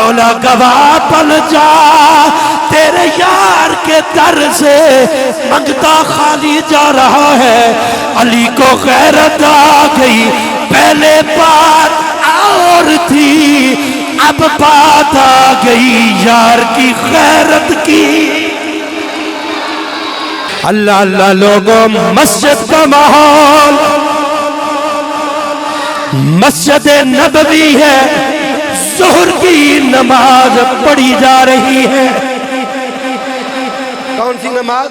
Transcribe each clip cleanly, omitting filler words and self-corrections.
مولا گواہ بن جا تیرے یار کے در سے منگتا خالی جا رہا ہے. علی کو غیرت آ گئی, پہلے بات اور تھی اب بات آ گئی یار کی غیرت کی. اللہ اللہ لوگوں, مسجد کا ماحول مسجد نبوی ہے, ظہر کی نماز پڑھی جا رہی ہے. کون سی نماز؟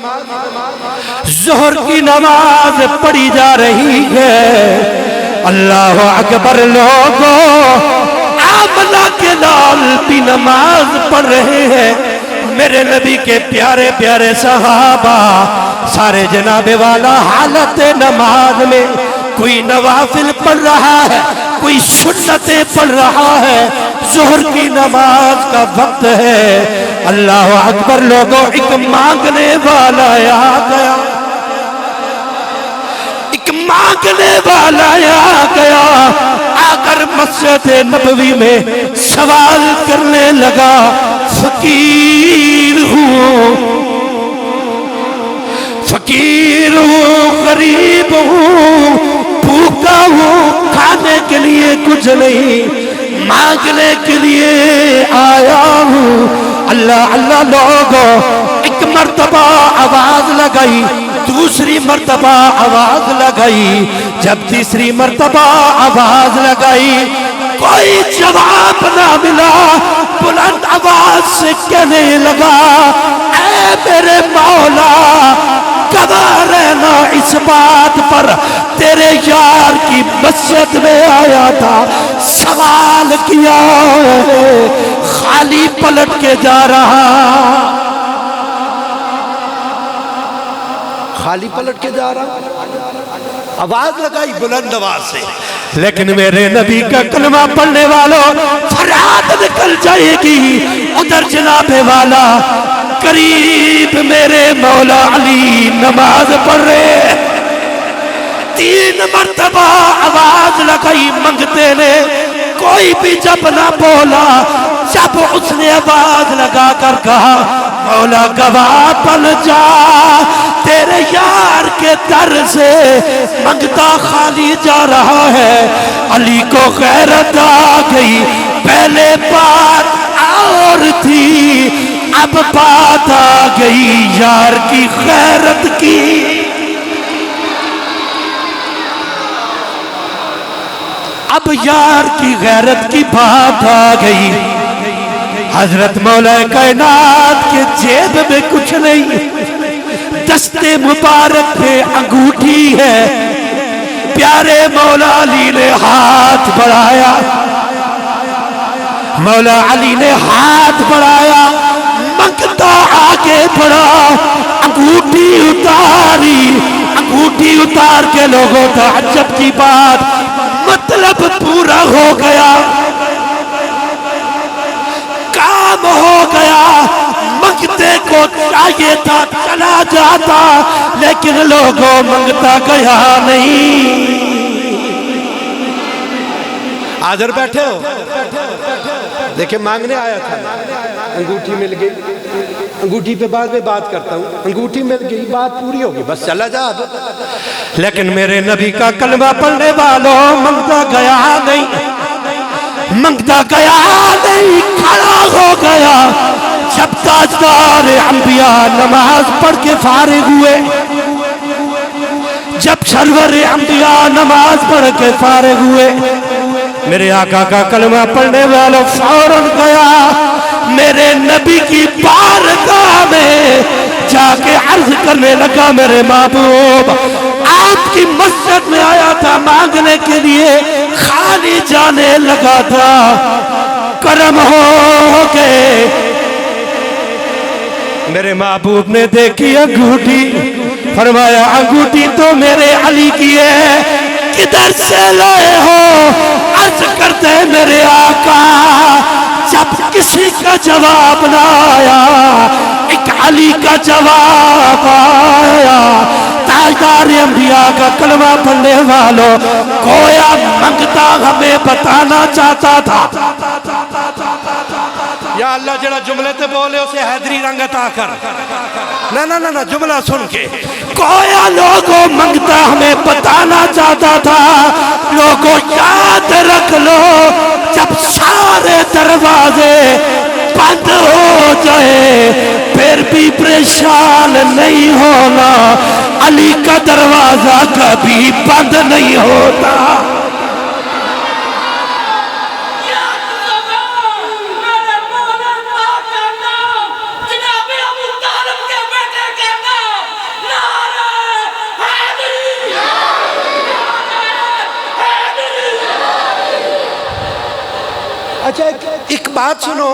ظہر کی نماز پڑھی جا رہی ہے. اللہ اکبر لوگوں, آمنہ کے لال بھی نماز پڑھ رہے ہیں. میرے نبی کے پیارے پیارے صحابہ سارے جناب والا حالت نماز میں, کوئی نوافل پڑھ رہا ہے, کوئی سنتیں پڑھ رہا ہے. ظہر کی نماز کا وقت ہے. اللہ اکبر لوگوں, ایک مانگنے والا آ گیا, ایک مانگنے والا آ گیا. آ کر مسجد نبوی میں سوال کرنے لگا, فقیر ہوں, فقیر ہوں, غریب ہوں, بھوکا ہوں, کھانے کے لیے کچھ نہیں, مانگنے کے لیے آیا ہوں. اللہ اللہ لوگوں, ایک مرتبہ آواز لگائی, دوسری مرتبہ آواز لگائی, جب تیسری مرتبہ آواز لگائی کوئی جواب نہ ملا. بلند آواز سے کہنے لگا, اے میرے مولا گواہ رہنا اس بات پر, تیرے یار کی مسجد میں آیا تھا, سوال کیا ہے, خالی پلٹ کے جا رہا, خالی پلٹ کے جا رہا. آواز لگائی بلند آواز سے, لیکن میرے نبی کا کلمہ پڑھنے والوں فریاد نکل جائے گی. ادھر جناب والا قریب میرے مولا علی نماز پڑھ رہے, 3 مرتبہ آواز لگائی منگتے نے, کوئی بھی جب نہ بولا. جب اس نے آواز لگا کر کہا, مولا گواہ بن جا تیرے یار کے در سے منگتا خالی جا رہا ہے. علی کو غیرت آ گئی, پہلے بات اور تھی اب بات آ گئی یار کی غیرت کی. اب یار کی غیرت کی بات آ گئی. حضرت مولا کائنات کے جیب میں کچھ نہیں, دستے مبارک پہ انگوٹھی ہے. پیارے مولا علی نے ہاتھ بڑھایا, مولا علی نے ہاتھ بڑھایا, منگتا آگے بڑھا, انگوٹھی اتاری, انگوٹھی اتار کے لوگوں کا عجب کی بات, مطلب پورا ہو گیا, کام ہو گیا. منگتے کو چاہیے تھا چلا جاتا, لیکن لوگوں منگتا گیا نہیں. آدھر بیٹھے ہو, دیکھیں مانگنے آیا تھا, انگوٹھی مل گئی, انگوٹھی پہ بعد میں بات کرتا ہوں, انگوٹھی مل گئی, بات پوری ہوگی, بس چلا جا. لیکن میرے نبی کا کلمہ پڑھنے والوں منگتا گیا نہیں, منگتا گیا نہیں, کھڑا ہو گیا. جب تاجدار انبیاء نماز پڑھ کے فارغ ہوئے, جب سرور انبیاء نماز پڑھ کے فارغ ہوئے, میرے آقا کا کلمہ پڑھنے والوں فوراً گیا میرے نبی کی بارگاہ میں, جا کے عرض کرنے لگا, میرے محبوب آپ کی مسجد میں آیا تھا مانگنے کے لیے, خالی جانے لگا تھا, کرم ہو گئے. میرے محبوب نے دیکھی انگوٹھی, فرمایا انگوٹھی تو میرے علی کی ہے, کدھر سے لائے ہو؟ عرض کرتے میرے آقا, جب کسی کا جواب نہ آیا, ایک علی کا جواب آیا. تاجدار انبیاء کا کلمہ پڑھنے والوں, گویا منگتا ہمیں بتانا چاہتا تھا یا اللہ جڑا جملے تے بولے اسے حیدری رنگ عطا کر. نہ جملہ سن کے کویا لوگوں منگتا ہمیں بتانا چاہتا تھا لوگوں یاد رکھ لو جب سارے دروازے بند ہو جائے پھر بھی پریشان نہیں ہونا علی کا دروازہ کبھی بند نہیں ہوتا. اچھا ایک بات سنو,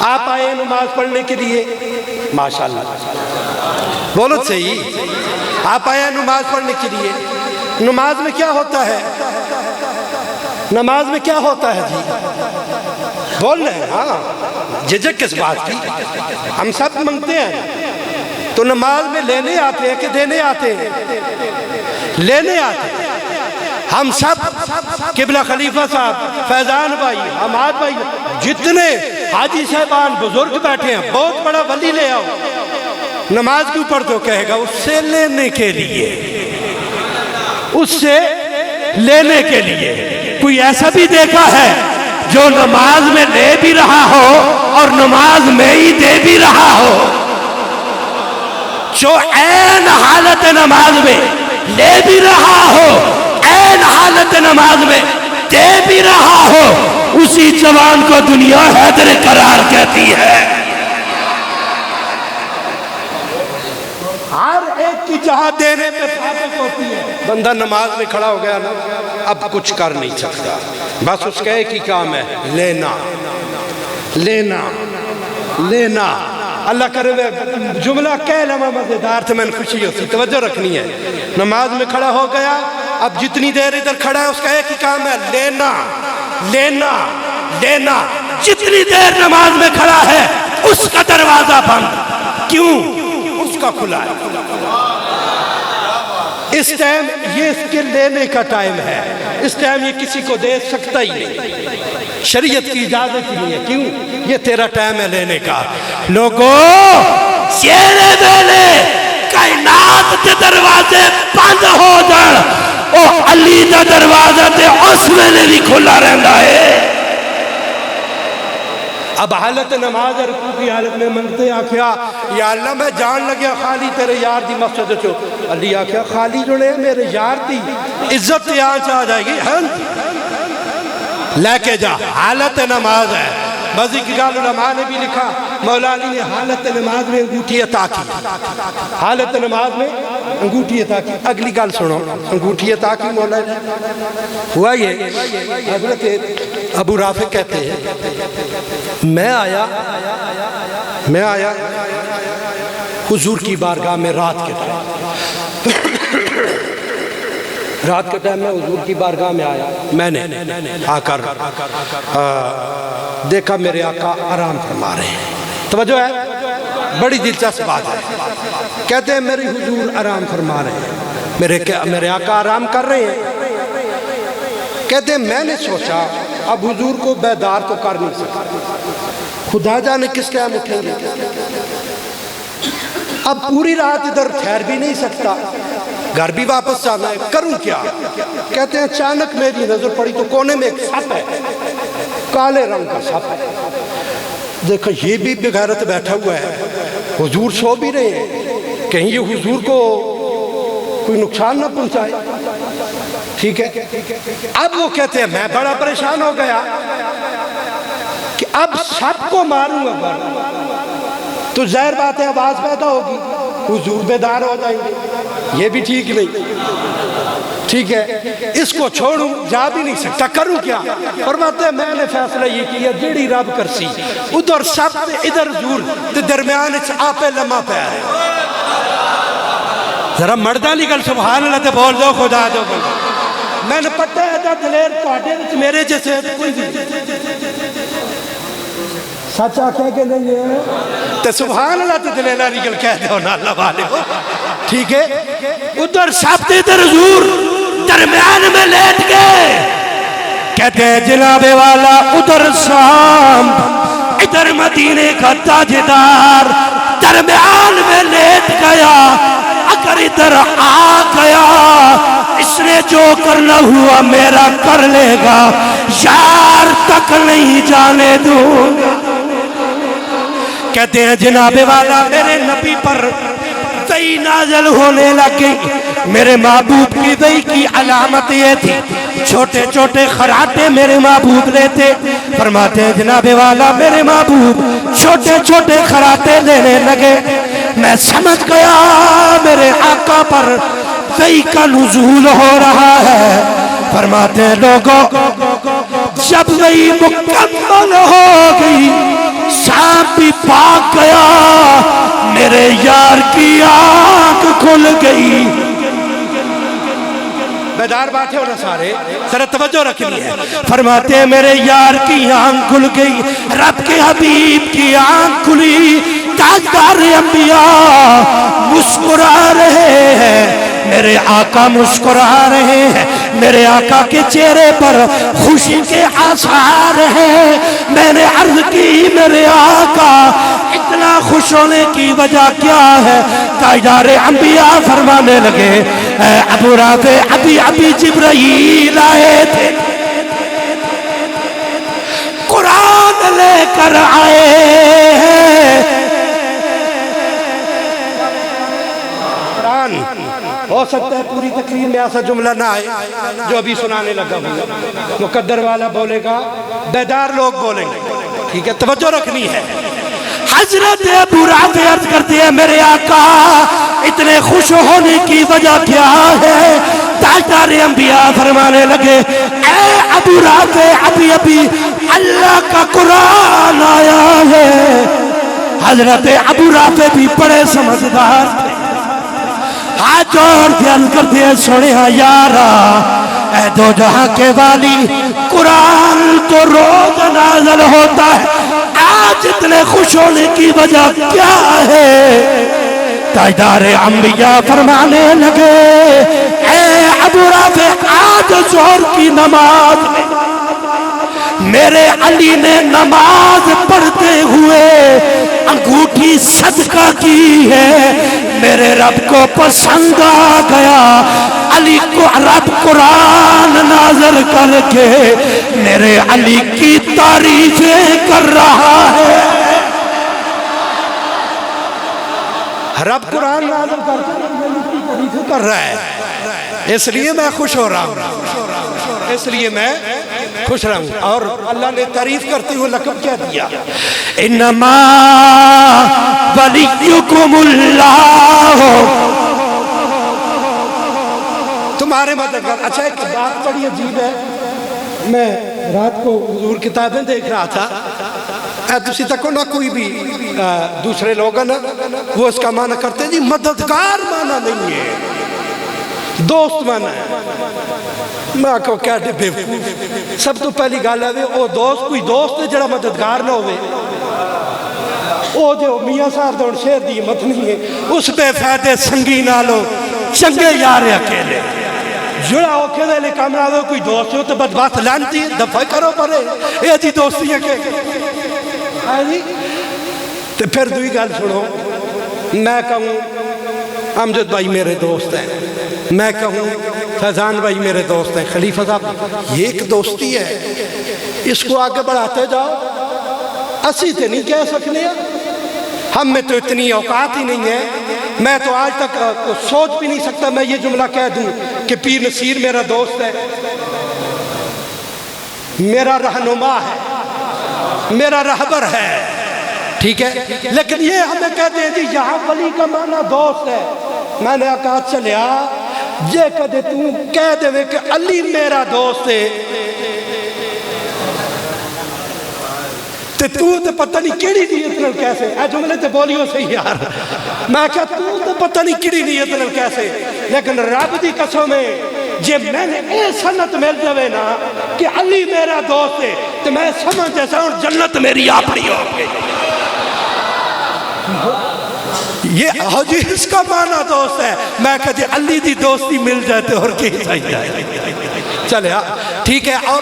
آپ آئے نماز پڑھنے کے لیے, ماشاءاللہ بولو صحیح, آپ آئے نماز پڑھنے کے لیے. نماز میں کیا ہوتا ہے؟ نماز میں کیا ہوتا ہے جی؟ بول رہے ہیں, ہاں جھجک کس بات کی؟ ہم سب منگتے ہیں تو نماز میں لینے آتے ہیں کہ دینے آتے ہیں؟ لینے آتے ہیں. ہم سب قبلہ خلیفہ صاحب, فیضان بھائی, حماد بھائی, جتنے حاجی صاحبان بزرگ بیٹھے ہیں, بہت بڑا ولی لے آؤ, نماز کیوں پڑھتے ہو؟ کہے گا اس سے لینے کے لیے, اس سے لینے کے لیے. کوئی ایسا بھی دیکھا ہے جو نماز میں لے بھی رہا ہو اور نماز میں ہی دے بھی رہا ہو؟ جو عین حالت نماز میں لے بھی رہا ہو, عین حالت نماز میں دے بھی رہا ہو, اسی جوان کو دنیا حیدر قرار کہتی ہے. ہر ایک کی جہاں دینے پہ فاتح ہوتی ہے. بندہ نماز میں کھڑا ہو گیا نا, اب کچھ کر نہیں سکتا, بس اس کا ایک ہی کام ہے, لینا لینا لینا. اللہ کرے جملہ کہہ لما مزیدار تھے, میں نے خوشی ہوتی, توجہ رکھنی ہے. نماز میں کھڑا ہو گیا, اب جتنی دیر ادھر کھڑا ہے اس کا ایک ہی کام ہے, لینا لینا لینا. جتنی دیر نماز میں کھڑا ہے اس کا دروازہ بند, کیوں؟ اس کا کھلا ہے. اس ٹائم یہ اس کے لینے کا ٹائم ہے, اس ٹائم یہ کسی کو دے سکتا ہی نہیں, شریعت کی اجازت ہی نہیں ہے. کیوں؟ یہ تیرا ٹائم ہے لینے کا. لوگوں سیرے ویلے کائنات کے دروازے بند ہو جان, او علی دا دروازہ تے اس ویلے بھی کھلا رہندا ہے. اب حالت نماز رکوع کی حالت میں منگتے آکھیا یا اللہ میں جان لگیا خالی تیرے یار دی مسجد چو. علی آکھیا خالی جڑے میرے یار دی عزت یہاں سے آ جائے گی, لے کے جا. حالت نماز ہے. مزید کی گال علماء نے بھی لکھا, مولا علی نے حالت نماز میں انگوٹھی عطا کی, حالت نماز میں انگوٹھی عطا کی. اگلی گال سنو, انگوٹھی عطا کی مولا علی. ہوا یہ حضرت ابو رافع کہتے ہیں میں آیا حضور کی بارگاہ میں رات کے ٹائم میں حضور کی بارگاہ میں آیا. میں نے آ کر دیکھا میرے آقا آرام فرما رہے ہیں. توجہ ہے, بڑی دلچسپ بات ہے. کہتے ہیں میرے حضور آرام فرما رہے ہیں, میرے آقا آرام کر رہے ہیں. کہتے ہیں میں نے سوچا اب حضور کو بیدار تو کر نہیں سکتا, خدا جانے کس ٹائم اٹھیں گے, اب پوری رات ادھر ٹھہر بھی نہیں سکتا, گھر بھی واپس جانا ہے, کروں کیا؟ کہتے ہیں اچانک میری نظر پڑی تو کونے میں ایک سپ ہے, کالے رنگ کا سپ ہے. دیکھا یہ بھی بغیرت بیٹھا ہوا ہے, حضور سو بھی رہے ہیں, کہیں یہ حضور کو کوئی نقصان نہ پہنچائے. ٹھیک ہے, اب وہ کہتے ہیں میں بڑا پریشان ہو گیا کہ اب سب کو ماروں گا تو ظاہر بات ہے آواز پیدا ہوگی, حضور بیدار ہو جائیں گے, یہ بھی ٹھیک نہیں. ٹھیک ہے, اس کو چھوڑوں جا بھی نہیں سکتا, کروں کیا؟ فرماتے ہیں میں نے فیصلہ یہ کیا جیڑی رب کرسی ادھر سب ادھر حضور تے درمیان آپے لمحہ پہ آئے. ذرا مردہ لی گل سبحان اللہ تے بول دو خدا جو بول. میں نے پتہ ہے دا دلیر توڑے میرے جیسے کوئی نہیں, سچ آکھے کہ نہیں ہے تے سبحان اللہ تے دلیلہ ریگل کہہ دے ہونا اللہ والے ہو. ٹھیک ہے, ادھر سب تے ادھر حضور درمیان میں لیٹ گئے. کہتے ہیں جناب والا ادھر سام ادھر مدینے کا تاجدار درمیان میں لیٹ گیا، اگر ادھر آ گیا اس نے جو کرنا ہوا میرا کر لے گا، یار تک نہیں جانے دوں۔ کہتے ہیں جناب والا میرے نبی پر وحی نازل ہونے لگی، میرے محبوب کی وحی کی علامت یہ تھی، چھوٹے چھوٹے خراٹے میرے محبوب لیتے، فرماتے ہیں جناب والا میرے محبوب چھوٹے چھوٹے خراٹے لینے لگے، میں سمجھ گیا میرے آقا پر وحی کا نزول ہو رہا ہے۔ فرماتے ہیں لوگوں جب وحی مکمل ہو گئی، سانپ بھی بھاگ گیا، میرے یار کی آنکھ کھل گئی۔ بیدار بات ہے ہونا سارے ذرا توجہ رکھنی ہے۔ فرماتے ہیں میرے یار کی آنکھ کھل گئی، رب کے حبیب کی آنکھ کھلی، تاجدار انبیاء مسکرا رہے ہیں، میرے آقا مسکرا رہے ہیں، میرے آقا کے چہرے پر خوشی کے آثار ہیں۔ میں نے عرض کی میرے آقا اتنا خوش ہونے کی وجہ کیا ہے؟ تاجدار انبیاء فرمانے لگے اے ابو رافع ابھی جبرائیل آئے تھے، قرآن لے کر آئے ہیں۔ قرآن ہو سکتا ہے پوری تقریر میں ایسا جملہ نہ آئے جو ابھی سنانے لگا ہوں، مقدر والا بولے گا، بیدار لوگ بولیں گے، ٹھیک ہے توجہ رکھنی ہے۔ حضرت ابو رافع عرض کرتے ہیں میرے آقا اتنے خوش ہونے کی وجہ کیا ہے؟ تاجدار انبیاء فرمانے لگے اے ابو رافع ابھی اللہ کا قرآن آیا ہے۔ حضرت ابو رافع بھی بڑے سمجھدار تھے، ہاتھ جوڑ دھیان کرتے ہیں سنیا یارا اے دو جہاں کے والی، قرآن تو روز نازل ہوتا ہے، آج اتنے خوش ہونے کی وجہ کیا ہے؟ تاجدار انبیاء فرمانے لگے اے ابو رافع آج ظہر کی نماز میں میرے علی نے نماز پڑھتے ہوئے انگوٹھی صدقہ کی ہے، میرے رب کو پسند آ گیا، علی کو رب قرآن نازل کر کے میرے علی کی تعریفیں کر رہا ہے۔ رب قرآن نازل کر کے علی کی تعریفیں کر رہا ہے، اس لیے میں خوش ہو رہا ہوں، اس لیے میں خوش رہا ہوں۔ اور اللہ نے تعریف کرتے ہوئے لقب کیا دیا؟ انما ولیکم اللہ، تمہارے مددگار۔ اچھا ایک بات بڑی عجیب ہے، میں رات کو حضور کتابیں دیکھ رہا تھا، تسی تک نہ کوئی بھی دوسرے لوگ نا وہ اس کا معنی کرتے جی مددگار معنی نہیں ہے، دوست معنی ہے۔ میں کہو کیا ڈبے سب تو پہلی گال ہے وہ دوست کوئی دوست ہے جڑا مددگار نہ ہوئے، وہ جو میاں صاحب دون شیر دی مت نہیں ہے، اس پہ فائدے سنگی نہ لو چنگے یار اکیلے، جڑا اکیلے لے کام نہ کوئی دوست ہو تو بدبخت لانتی دفع کرو پرے یہ جی دوستی ہے کہ تو پھر دوئی گال سنو، میں کہوں امجد بھائی میرے دوست ہیں، میں کہوں فیضان بھائی میرے دوست ہیں، خلیفہ صاحب یہ ایک دوستی ہے، اس کو آگے بڑھاتے جاؤ، اسی تے نہیں کہہ سکنے ہیں، ہم میں تو اتنی اوقات ہی نہیں ہے، میں تو آج تک سوچ بھی نہیں سکتا میں یہ جملہ کہہ دوں کہ پیر نصیر میرا دوست ہے، میرا رہنما ہے، میرا رہبر ہے، ٹھیک ہے، لیکن یہ ہمیں کہتے ہیں جی یہاں ولی کا معنی دوست ہے۔ میں نے کہا چلیا یہ کہتے تو کہہ دے کہ علی میرا دوست ہے تو پتہ نہیں کیڑی نیت نال کیسے اے جملے تے بولیو صحیح یار، میں کہا تو پتہ نہیں کیڑی نیت نال کیسے، لیکن رب دی قسم ہے جے میں نے اے سنت مل جاوے نا کہ علی میرا دوست ہے تو میں سمجھ جیسا ہوں جنت میری آپری ہو گئی۔ یہ جی اس کا معنی دوست ہے، میں کہا جی علی دی دوستی مل جاتے اور کی چاہیے چلے ٹھیک ہے۔ اور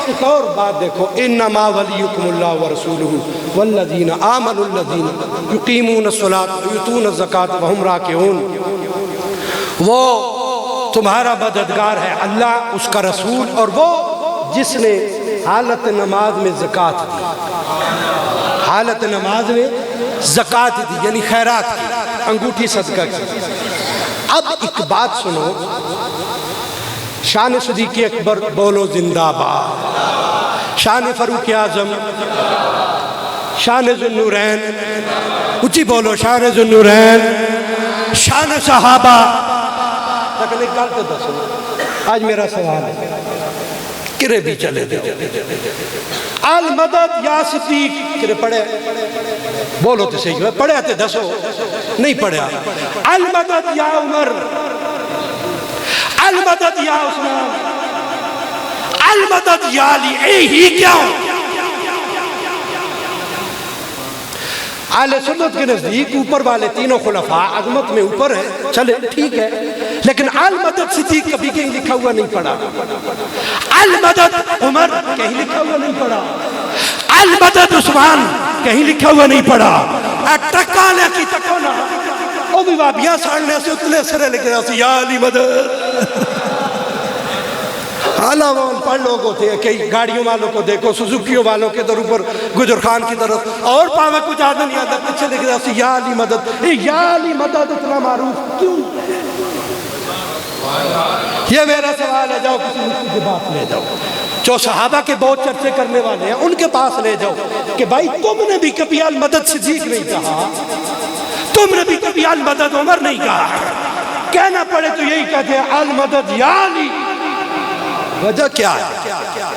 ایک اور بات دیکھو، انما ولیکم اللہ ورسولہ والذین آمنوا الذین یقیمون الصلاۃ ویؤتون الزکاۃ وہم راکعون، وہ تمہارا مددگار ہے اللہ، اس کا رسول، اور وہ جس نے حالت نماز میں زکوٰۃ دی، حالت نماز میں زکوٰۃ دی یعنی خیرات کی، انگوٹھی صدقہ کی۔ اب ایک بات سنو، شان صدیق اکبر بولو زندہ باد، شان فاروق اعظم، شان ذوالنورین، اونچی بولو شان ذوالنورین، شان صحابہ۔ لیکن ایک گل تو دسو، آج میرا سوال ہے، کرے بھی چلے دے المدد یا صدیق، کرے پڑھے بولو تو صحیح ہے، پڑھے تو دسو، نہیں پڑھیا، المدد یا عمر، المدد یا عثمان، المدد یا علی، ہی کیوں؟ اہل سنت کے نزدیک اوپر والے تینوں خلفاء عظمت میں اوپر ہے، چلے ٹھیک ہے، لیکن المدد صدیق کبھی کہیں لکھا ہوا نہیں پڑا، المدد عمر کہیں لکھا ہوا نہیں پڑا، المدد عثمان کہیں لکھا ہوا نہیں پڑا۔ ٹکانے کی تکونا وہ بھی بابیاں ساڑھنے سے اتنے سرے لکھ رہا سی یا علی مدد۔ علاوہ ان پڑھ لوگ ہوتے ہیں، کئی گاڑیوں والوں کو دیکھو، سزوکیوں والوں کے در اوپر گجر خان کی طرف، اور پاوے کچھ آدھا نہیں آدھا پیچھے لکھ رہا سی یا علی مدد۔ یا علی مدد اتنا معروف کیوں؟ یہ میرا سوال ہے، جاؤ کسی مفتی کے پاس لے جاؤ، جو صحابہ کے بہت چرچے کرنے والے ہیں ان کے پاس لے جاؤ کہ بھائی تم نے بھی کبھی المدد صدیق نہیں کہا، تم نے بھی کبھی المدد عمر نہیں کہا، کہنا پڑے تو یہی کہتے ہیں المدد یا علی۔ وجہ کیا ہے؟